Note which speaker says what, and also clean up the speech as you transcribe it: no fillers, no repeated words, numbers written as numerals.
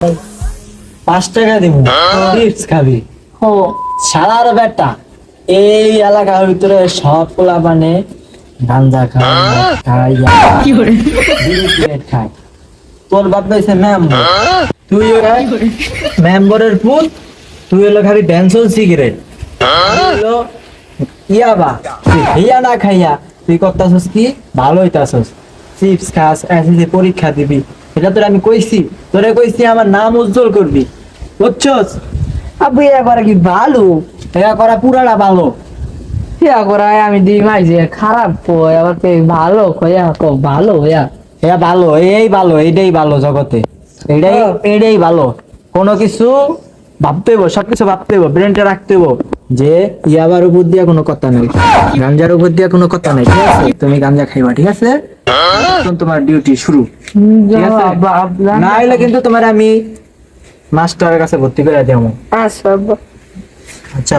Speaker 1: 5 টাকা দিব, চিপস খাবি।
Speaker 2: হো
Speaker 1: শালার বেটা, এই এলাকার ভিতরে সব পোলা মানে গাঞ্জা খায়, মদ খায়, বিড়ি সিগারেট খায়। তোর বাপ হইছে মেম্বার, তুই মেম্বারের পুত, তুই হলো খাবি বেনসন সিগারেট, হলো ইয়াবা। তুই খাইয়া না খাইয়া তুই করতাছস কি ভালো হইতাছস, চিপস খাস, এসএসসি পরীক্ষা দিবি। এটা তোর আমি কইছি, তোরে কইছি আমার নাম উজ্জ্বল করবি, বুঝছস?
Speaker 2: আব্বু ইয়া করা কি ভালো?
Speaker 1: এটা করা পুরাটা ভালো।
Speaker 2: ইয়া করায় আমি দিই মাইছে খারাপ কই আবার কে ভালো কইয়া কো ভালো ইয়া।
Speaker 1: এটা ভালো, এই ভালো, এইটাই ভালো জগতে, এইটাই ভালো। কোনো কিছু ভাবতে হইব, সবকিছু ভাবতে হইব, ব্রেনটা রাখতে হইব যে ইয়াবার উপর দিয়া কোনো কথা নাই, গাঞ্জার উপর দিয়া কোনো কথা নাই, ঠিক আছে? তুমি গাঞ্জা খাইবা, ঠিক আছে? এখন তোমার ডিউটি শুরু, ঠিক আছে? না হইলে কিন্তু তোমার আমি মাস্টারের কাছে ভর্তি করে দেবো।
Speaker 2: আচ্ছা আব্বা।
Speaker 1: আচ্ছা।